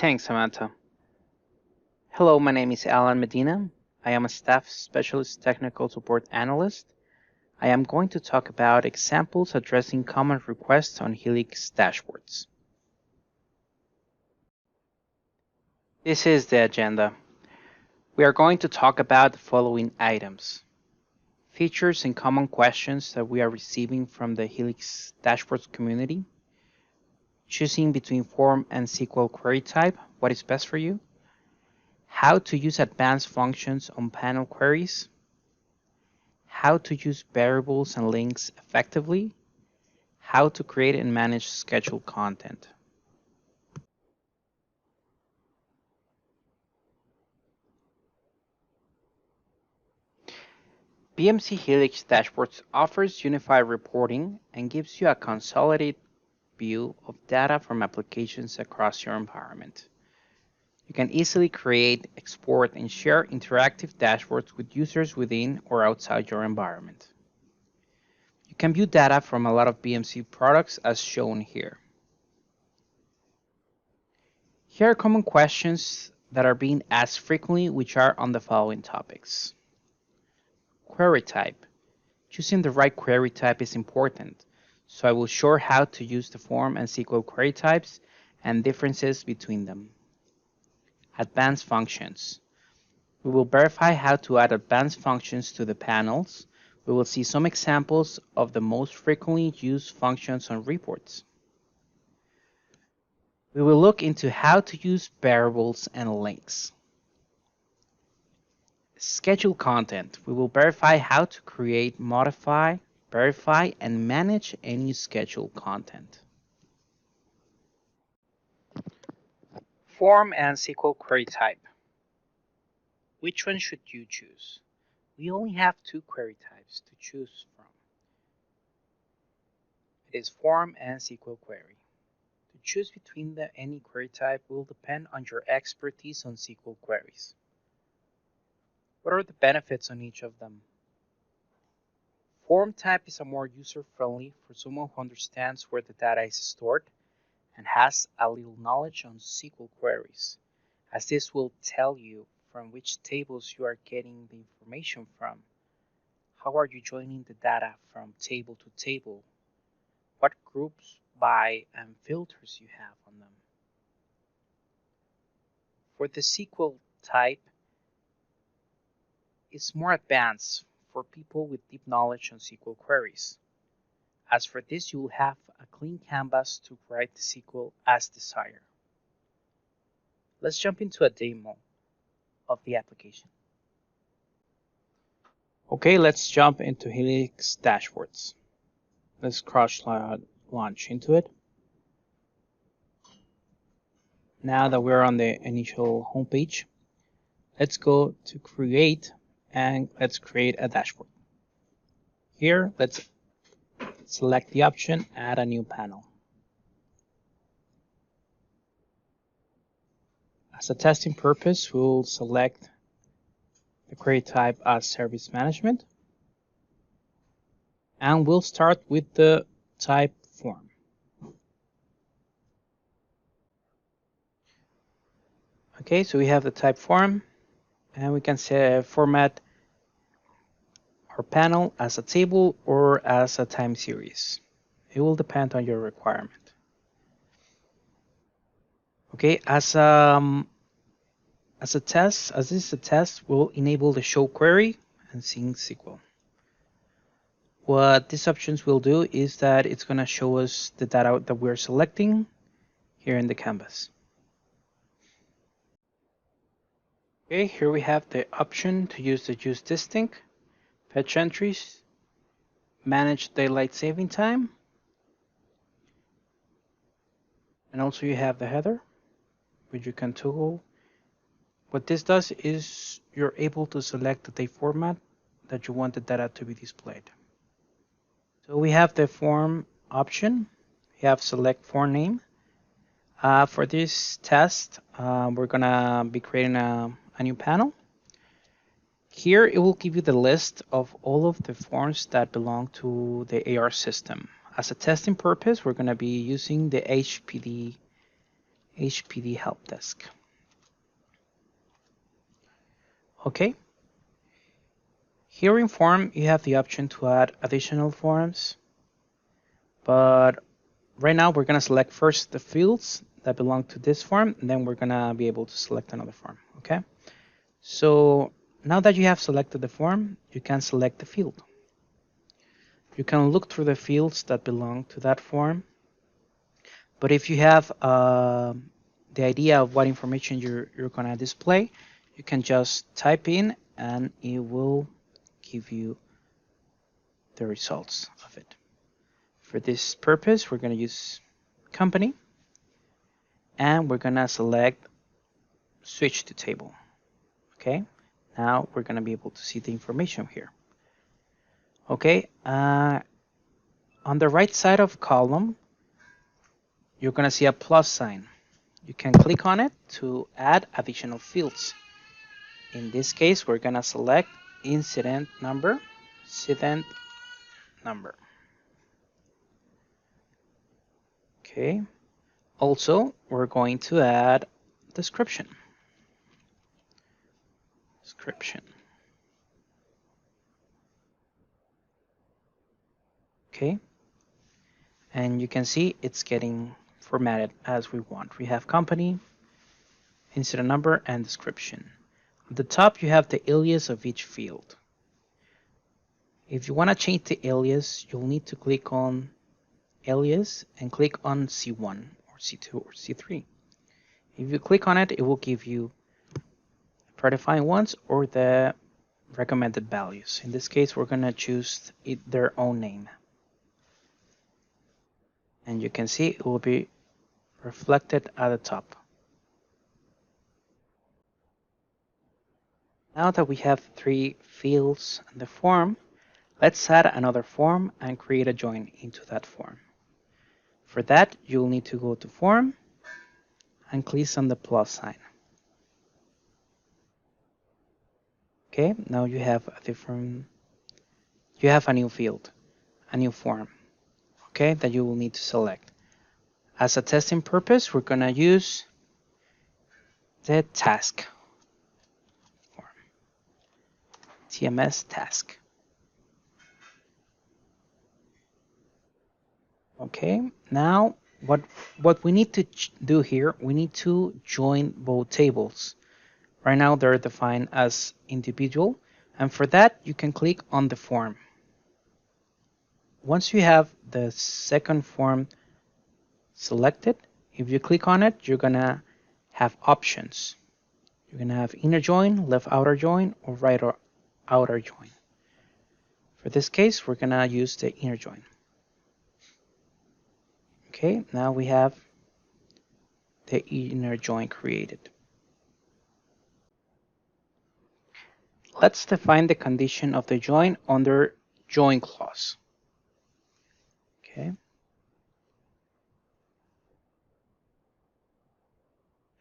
Thanks, Samantha. Hello, my name is Alan Medina. I am a Staff Specialist Technical Support Analyst. I am going to talk about examples addressing common requests on Helix dashboards. This is the agenda. We are going to talk about the following items: features and common questions that we are receiving from the Helix dashboards community, choosing between form and SQL query type, what is best for you, how to use advanced functions on panel queries, how to use variables and links effectively, how to create and manage scheduled content. BMC Helix Dashboards offers unified reporting and gives you a consolidated view of data from applications across your environment. You can easily create, export, and share interactive dashboards with users within or outside your environment. You can view data from a lot of BMC products as shown here. Here are common questions that are being asked frequently, which are on the following topics. Query type. Choosing the right query type is important, so I will show how to use the form and SQL query types and differences between them. Advanced functions. We will verify how to add advanced functions to the panels. We will see some examples of the most frequently used functions on reports. We will look into how to use variables and links. Schedule content. We will verify how to create, modify, verify, and manage any scheduled content. Form and SQL query type. Which one should you choose? We only have two query types to choose from. It is form and SQL query. To choose between any query type will depend on your expertise on SQL queries. What are the benefits on each of them? Form type is a more user-friendly for someone who understands where the data is stored and has a little knowledge on SQL queries, as this will tell you from which tables you are getting the information from. How are you joining the data from table to table? What groups by and filters you have on them? For the SQL type, it's more advanced for people with deep knowledge on SQL queries. As for this, you will have a clean canvas to write the SQL as desired. Let's jump into a demo of the application. Okay, let's jump into Helix dashboards. Let's cross launch into it. Now that we're on the initial homepage, let's go to create and let's create a dashboard. Here, let's select the option, add a new panel. As a testing purpose, we'll select the query type as service management. And we'll start with the type form. Okay, so we have the type form, and we can say format our panel as a table or as a time series. It will depend on your requirement. Okay, as this is a test, we'll enable the show query and sync SQL. What these options will do is that it's going to show us the data that we're selecting here in the canvas. Okay, here we have the option to use the use distinct, fetch entries, manage daylight saving time, and also you have the header, which you can toggle. What this does is you're able to select the date format that you want the data to be displayed. So we have the form option. We have select form name. For this test, we're gonna be creating a new panel. Here it will give you the list of all of the forms that belong to the AR system. As a testing purpose, we're gonna be using the HPD HPD help desk. Okay. Here in form, you have the option to add additional forms, but right now we're going to select first the fields that belong to this form, and then we're going to be able to select another form. Okay. So now that you have selected the form, you can select the field. You can look through the fields that belong to that form. But if you have the idea of what information you're going to display, you can just type in and it will give you the results of it. For this purpose, we're going to use company and we're going to select switch to table. Okay, now we're going to be able to see the information here. Okay, on the right side of column, you're going to see a plus sign. You can click on it to add additional fields. In this case, we're going to select incident number. Okay. Also, we're going to add description. Okay. And you can see it's getting formatted as we want. We have company, incident number, and description. At the top, you have the alias of each field. If you want to change the alias, you'll need to click on alias and click on C1 or C2 or C3. If you click on it, it will give you predefined ones or the recommended values. In this case, we're going to choose their own name. And you can see it will be reflected at the top. Now that we have 3 fields in the form, let's add another form and create a join into that form. For that, you'll need to go to form and click on the plus sign. Okay, now you have a new field, a new form, okay, that you will need to select. As a testing purpose, we're going to use the task form, TMS task. Okay, now what we need to do here, we need to join both tables. Right now they're defined as individual, and for that you can click on the form. Once you have the second form selected, if you click on it, you're gonna have options. You're gonna have inner join, left outer join, or right or outer join. For this case, we're gonna use the inner join. Okay, now we have the inner join created. Let's define the condition of the join under join clause. Okay.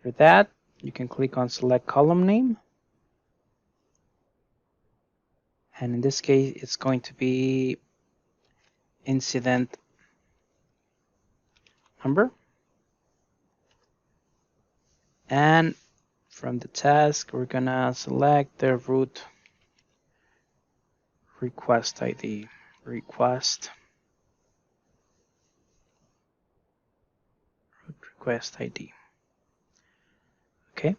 For that, you can click on select column name. And in this case, it's going to be incident number. And from the task, we're gonna select the root request ID. Request ID. Okay.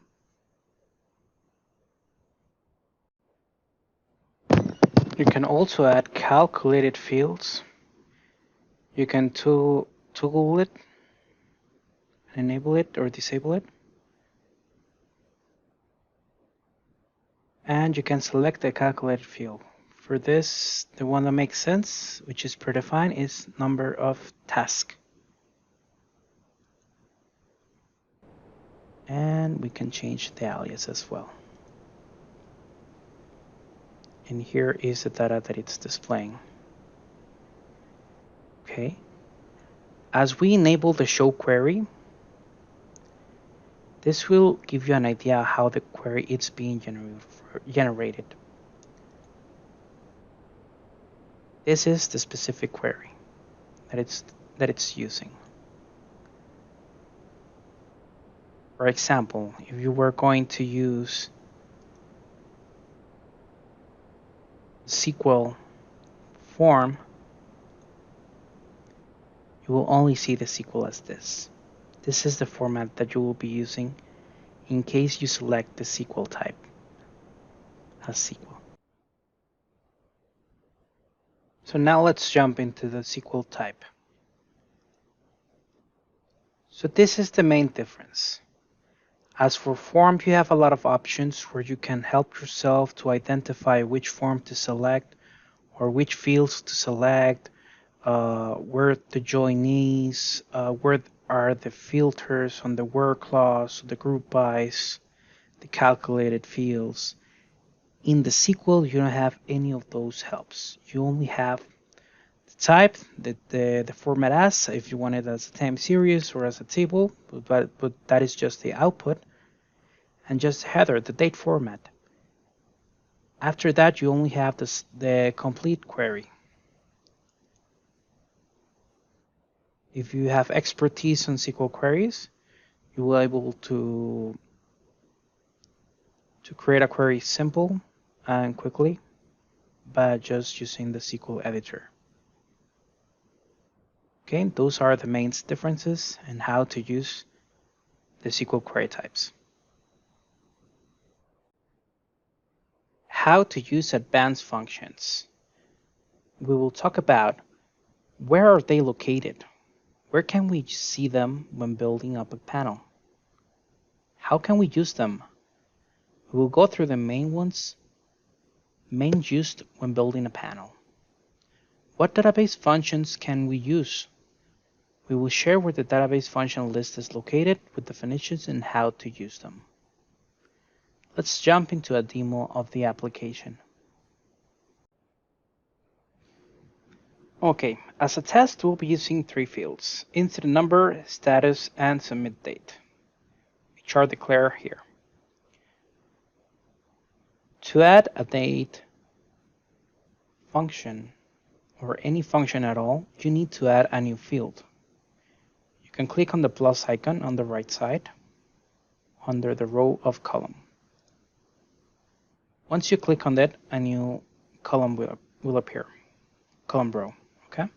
You can also add calculated fields. You can toggle it, enable it or disable it. And you can select the calculated field. For this, the one that makes sense, which is predefined, is number of task. And we can change the alias as well. And here is the data that it's displaying. Okay. As we enable the show query, this will give you an idea how the query is being generated. This is the specific query. that it's using. For example, if you were going to use SQL form, you will only see the SQL as this. This is the format that you will be using in case you select the SQL type as SQL. So now let's jump into the SQL type. So this is the main difference. As for form, you have a lot of options where you can help yourself to identify which form to select or which fields to select, where the join is, where are the filters on the where clause, the group bys, the calculated fields. In the SQL, you don't have any of those helps. You only have the type, the format as, if you want it as a time series or as a table, but that is just the output, and just header, the date format. After that, you only have the complete query. If you have expertise on SQL queries, you will be able to create a query simple and quickly by just using the SQL editor. Okay, those are the main differences in how to use the SQL query types. How to use advanced functions. We will talk about where are they located? Where can we see them when building up a panel? How can we use them? We will go through the main ones, main used when building a panel. What database functions can we use? We will share where the database function list is located with definitions and how to use them. Let's jump into a demo of the application. Okay, as a test, we'll be using three fields: incident number, status, and submit date, which are declared here. To add a date function, or any function at all, you need to add a new field. You can click on the plus icon on the right side under the row of column. Once you click on that, a new column will appear, column row. Okay.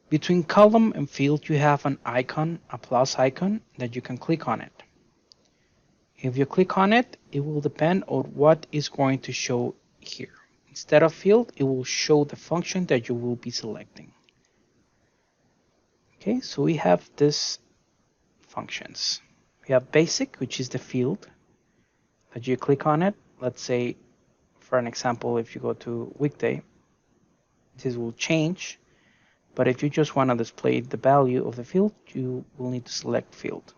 Between column and field, you have an icon, a plus icon, that you can click on it. If you click on it, it will depend on what is going to show here. Instead of field, it will show the function that you will be selecting. Okay, so we have these functions. We have basic, which is the field that you click on it. Let's say, for an example, if you go to weekday, this will change. But if you just want to display the value of the field, you will need to select field.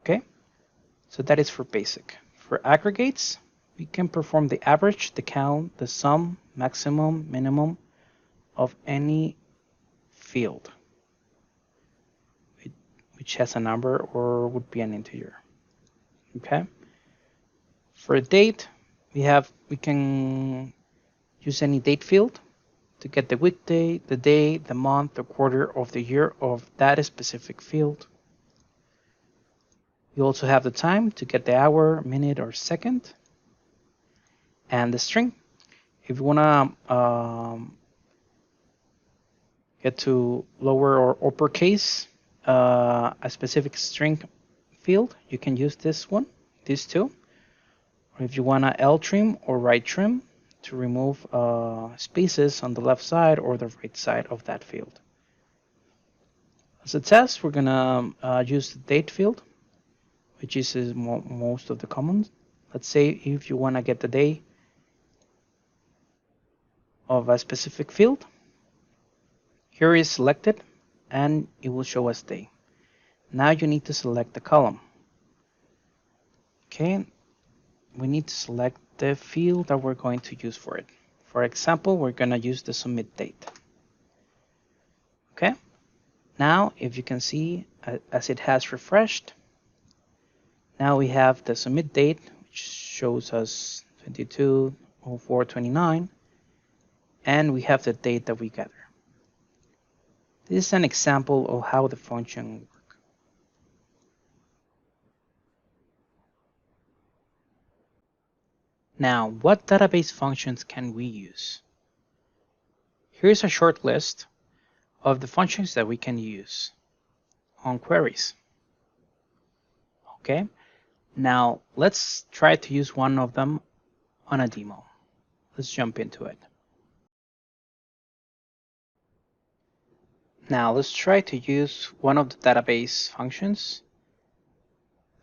Okay, so that is for basic. For aggregates, we can perform the average, the count, the sum, maximum, minimum of any field, which has a number or would be an integer. Okay. For date, we can use any date field to get the weekday, the day, the month, the quarter of the year of that specific field. You also have the time to get the hour, minute, or second, and the string. If you want to get to lower or uppercase a specific string field, you can use this one, these two. Or if you want to L trim or right trim to remove spaces on the left side or the right side of that field. As a test, we're going to use the date field, which is most of the common. Let's say if you want to get the day of a specific field, here is selected and it will show us day. Now you need to select the column. Okay, we need to select the field that we're going to use for it. For example, we're going to use the submit date. Okay, now if you can see, as it has refreshed, now we have the submit date, which shows us 22/04/29, and we have the date that we gather. This is an example of how the function works. Now, what database functions can we use? Here's a short list of the functions that we can use on queries. Okay, now let's try to use one of them on a demo. Let's jump into it. Now let's try to use one of the database functions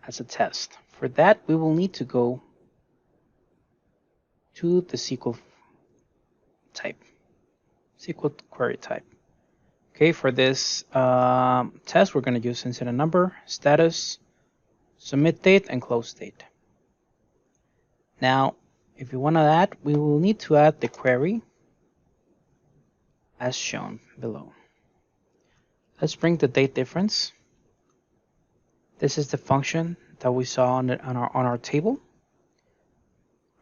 as a test. For that, we will need to go to the SQL type, SQL query type. Okay, for this test, we're going to use incident number, status, submit date, and close date. Now, if you want to add, we will need to add the query as shown below. Let's bring the date difference. This is the function that we saw on our table.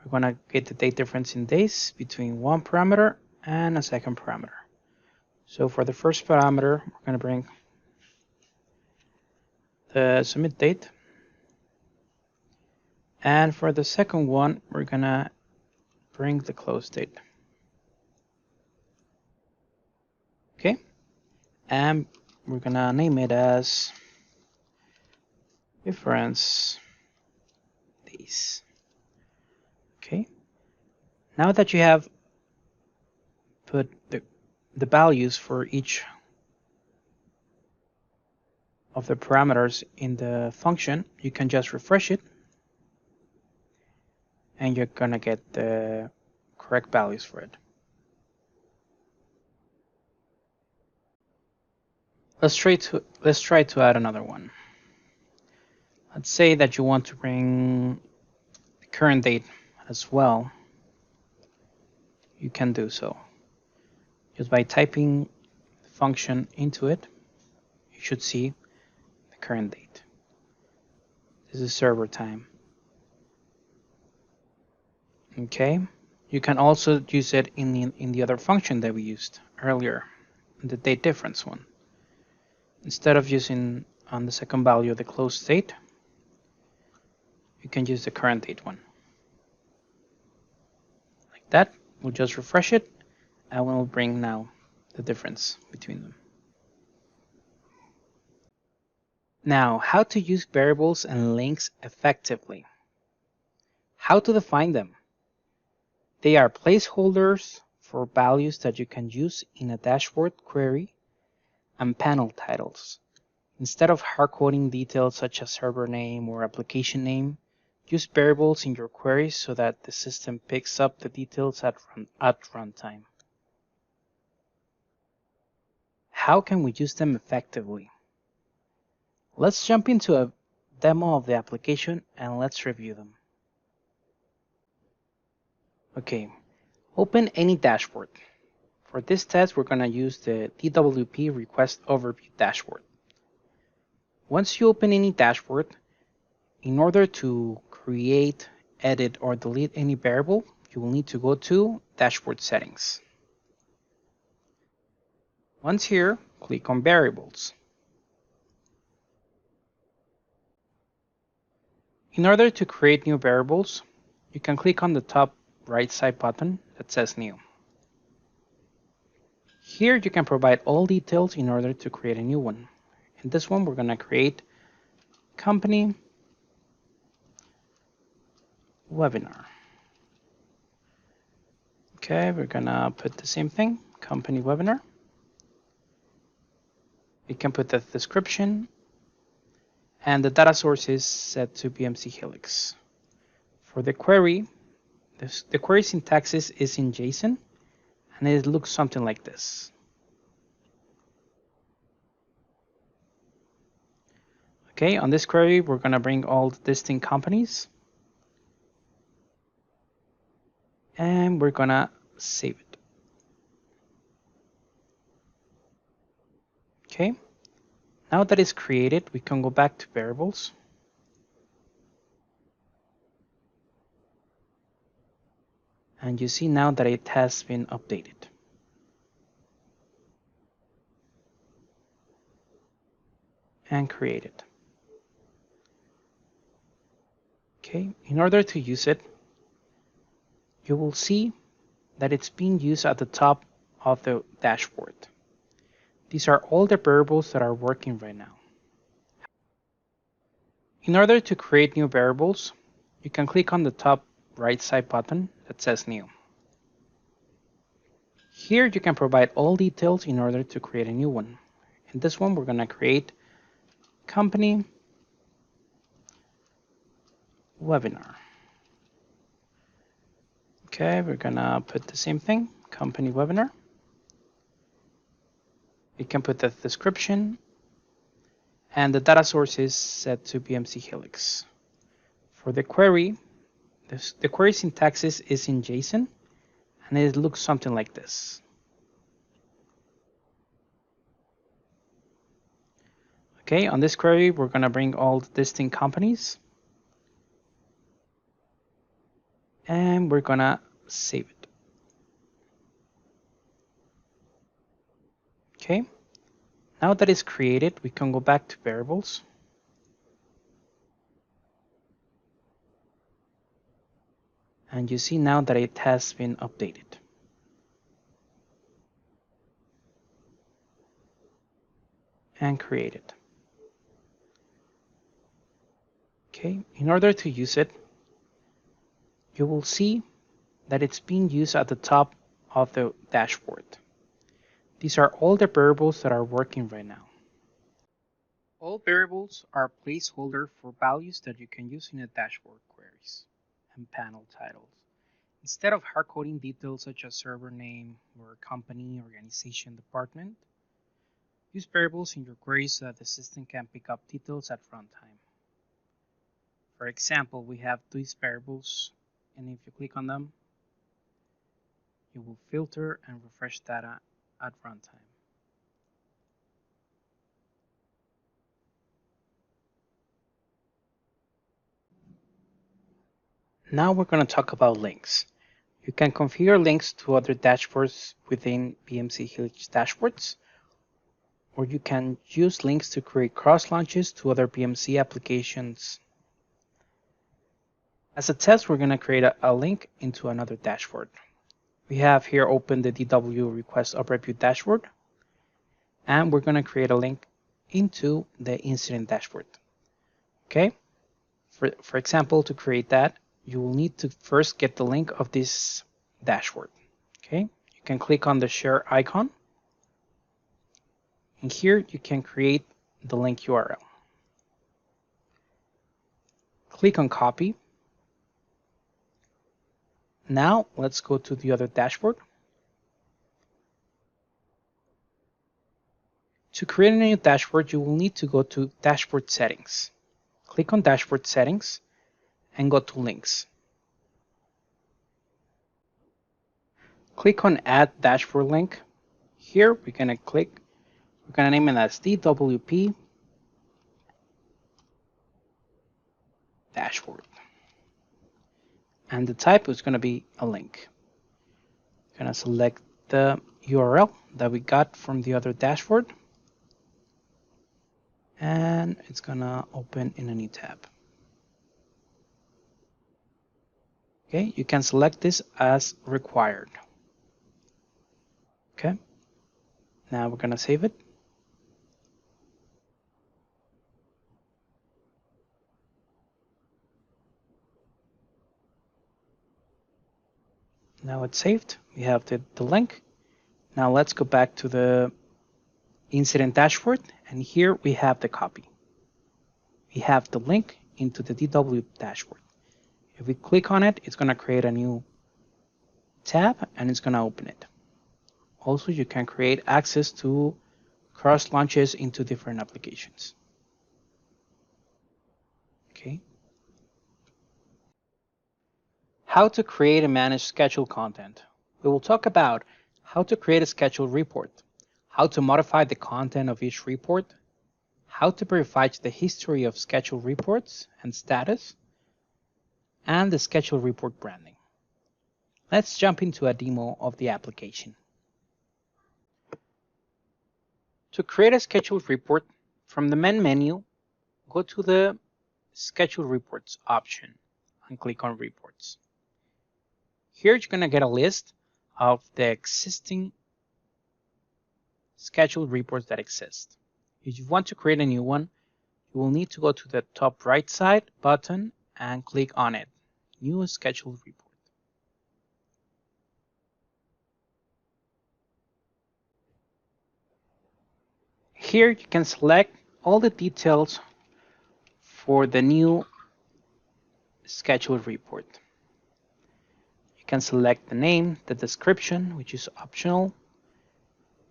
We're going to get the date difference in days between one parameter and a second parameter. So for the first parameter, we're going to bring the submit date. And for the second one, we're going to bring the close date. Okay. And we're going to name it as reference days. Okay. Now that you have put the values for each of the parameters in the function, you can just refresh it and you're gonna get the correct values for it. Let's try to add another one. Let's say that you want to bring the current date as well. You can do so just by typing the function into it. You should see the current date. This is server time. Okay, you can also use it in the other function that we used earlier, the date difference one. Instead of using on the second value the close date, you can use the current date one. Like that, we'll just refresh it and we'll bring now the difference between them. Now, how to use variables and links effectively. How to define them. They are placeholders for values that you can use in a dashboard query and panel titles. Instead of hard-coding details such as server name or application name, use variables in your queries so that the system picks up the details at runtime. How can we use them effectively? Let's jump into a demo of the application and let's review them. Okay, open any dashboard. For this test, we're going to use the DWP Request Overview dashboard. Once you open any dashboard, in order to create, edit, or delete any variable, you will need to go to Dashboard Settings. Once here, click on Variables. In order to create new variables, you can click on the top right side button that says New. Here you can provide all details in order to create a new one. In this one, we're going to create company webinar. Okay, we're going to put the same thing, company webinar. We can put the description, and the data source is set to BMC Helix. For the query, the query syntax is in JSON, and it looks something like this. Okay, on this query, we're going to bring all the distinct companies, and we're going to save it. Okay, now that it's created, we can go back to variables. And you see now that it has been updated. And created. Okay, in order to use it, you will see that it's being used at the top of the dashboard. These are all the variables that are working right now. In order to create new variables, you can click on the top right side button that says New. Here you can provide all details in order to create a new one. In this one, we're going to create company webinar. Okay, we're going to put the same thing, company webinar. You can put the description, and the data source is set to BMC Helix. For the query, the query syntax is in JSON, and it looks something like this. Okay, on this query, we're going to bring all the distinct companies, and we're going to save it. Okay, now that it's created, we can go back to variables. And you see now that it has been updated. And created. Okay, in order to use it, you will see that it's being used at the top of the dashboard. These are all the variables that are working right now. All variables are placeholder for values that you can use in the dashboard queries and panel titles. Instead of hard-coding details such as server name or company, organization, department, use variables in your queries so that the system can pick up details at runtime. For example, we have these variables, and if you click on them, you will filter and refresh data at runtime. Now we're going to talk about links. You can configure links to other dashboards within BMC Helix dashboards, or you can use links to create cross launches to other BMC applications. As a test, we're going to create a link into another dashboard. We have here open the DW request upgrade view dashboard, and we're going to create a link into the incident dashboard. Okay, for example, to create that, you will need to first get the link of this dashboard. Okay, you can click on the share icon, and here you can create the link URL. Click on copy. Now let's go to the other dashboard. To create a new dashboard, you will need to go to dashboard settings. Click on dashboard settings and go to links. Click on add dashboard link. Here we're going to name it as DWP dashboard. And the type is going to be a link. I'm going to select the URL that we got from the other dashboard. And it's going to open in a new tab. Okay, you can select this as required. Okay, now we're going to save it. Now it's saved. We have the link. Now let's go back to the incident dashboard, and here we have the copy. We have the link into the DW dashboard. If we click on it, it's going to create a new tab and it's going to open it. Also, you can create access to cross launches into different applications. Okay. How to create and manage scheduled content. We will talk about how to create a scheduled report, how to modify the content of each report, how to verify the history of scheduled reports and status, and the scheduled report branding. Let's jump into a demo of the application. To create a scheduled report, from the main menu, go to the Scheduled Reports option and click on Reports. Here you're going to get a list of the existing scheduled reports that exist. If you want to create a new one, you will need to go to the top right side button and click on it, New Scheduled Report. Here you can select all the details for the new scheduled report. You can select the name, the description, which is optional,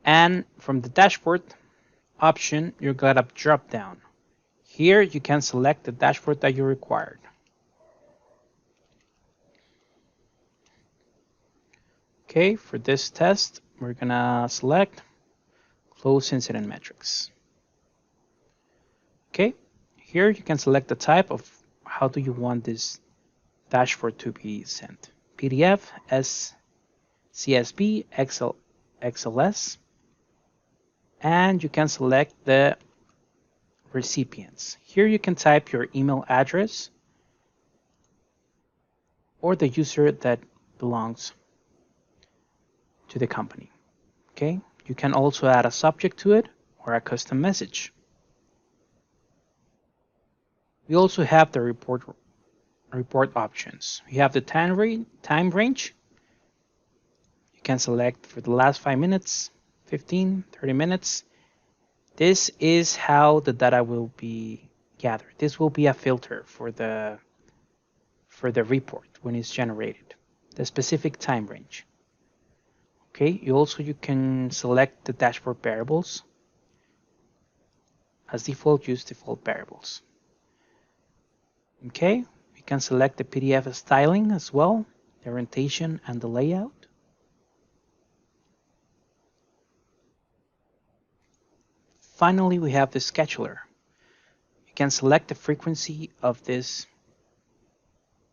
and from the dashboard option, you're going to drop down. Here you can select the dashboard that you required. Okay, for this test, we're going to select Close Incident Metrics. Okay, here you can select the type of how do you want this dashboard to be sent. PDF, CSV, XLS, and you can select the recipients. Here you can type your email address or the user that belongs to the company. Okay, you can also add a subject to it or a custom message. We also have the report options. You have the time range. You can select for the last 5 minutes, 15, 30 minutes. This is how the data will be gathered. This will be a filter for the report when it's generated, the specific time range. Okay, you can select the dashboard variables. As default, use default variables. Okay, we can select the PDF styling as well, the orientation and the layout. Finally, we have the scheduler. You can select the frequency of this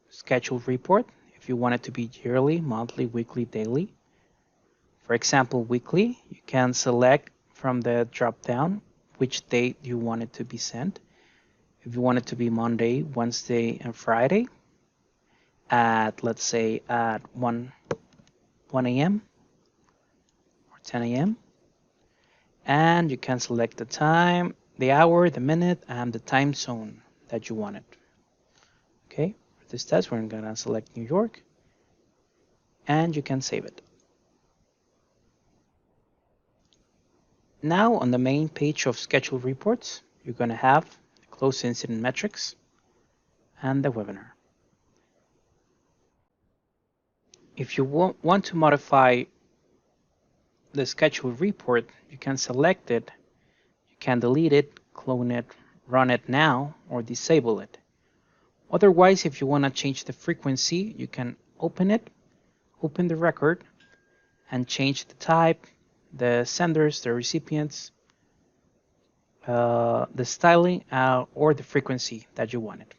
scheduled report if you want it to be yearly, monthly, weekly, daily. For example, weekly, you can select from the drop down which date you want it to be sent. If you want it to be Monday, Wednesday, and Friday at, let's say, at 1 a.m. or 10 a.m. And you can select the time, the hour, the minute, and the time zone that you want it. Okay, for this test, we're going to select New York, and you can save it. Now, on the main page of scheduled reports, you're going to have the close incident metrics and the webinar. If you want to modify the scheduled report, you can select it, you can delete it, clone it, run it now, or disable it. Otherwise, if you want to change the frequency, you can open it, open the record, and change the type, the senders, the recipients, the styling, or the frequency that you wanted.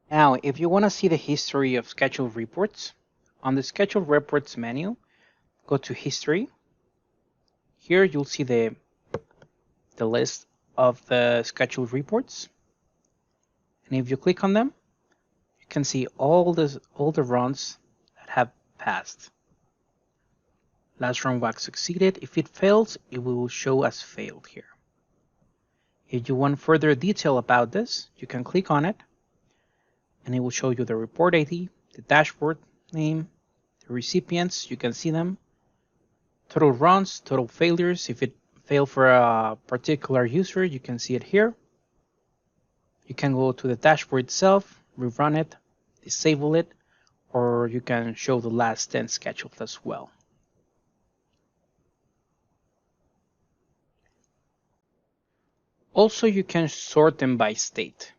Now, if you want to see the history of scheduled reports, on the scheduled reports menu, go to history. Here you'll see the list of the scheduled reports. And if you click on them, you can see all the runs that have passed. Last run was succeeded. If it fails, it will show as failed here. If you want further detail about this, you can click on it, and it will show you the report ID, the dashboard name, the recipients, you can see them, total runs, total failures. If it failed for a particular user, you can see it here. You can go to the dashboard itself, rerun it, disable it, or you can show the last 10 scheduled as well. Also, you can sort them by state.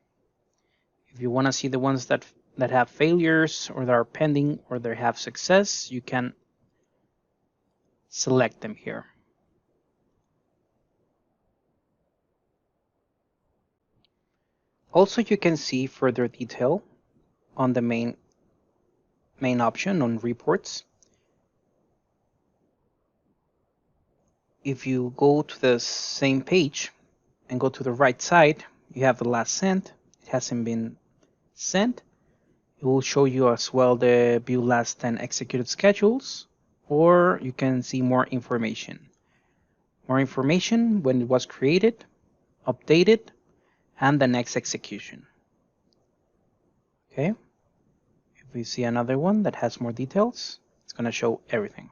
If you want to see the ones that have failures or that are pending or that have success, you can select them here. Also, you can see further detail on the main option on reports. If you go to the same page and go to the right side, you have the last sent. It hasn't been send. It will show you as well the view last 10 executed schedules, or you can see more information. More information when it was created, updated, and the next execution. Okay. If we see another one that has more details, it's going to show everything.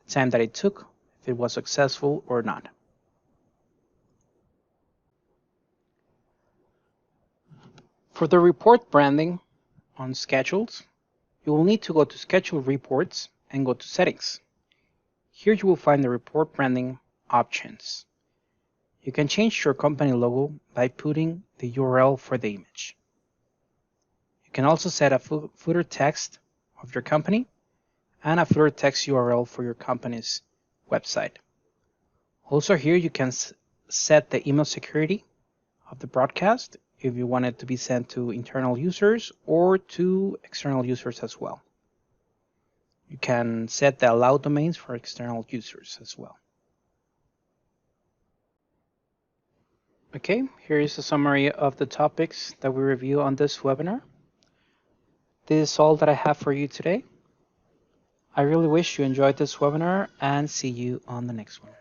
The time that it took, if it was successful or not. For the report branding on schedules, you will need to go to Schedule Reports and go to Settings. Here you will find the report branding options. You can change your company logo by putting the URL for the image. You can also set a footer text of your company and a footer text URL for your company's website. Also here you can set the email security of the broadcast if you want it to be sent to internal users or to external users as well. You can set the allow domains for external users as well. Okay, here is a summary of the topics that we review on this webinar. This is all that I have for you today. I really wish you enjoyed this webinar and see you on the next one.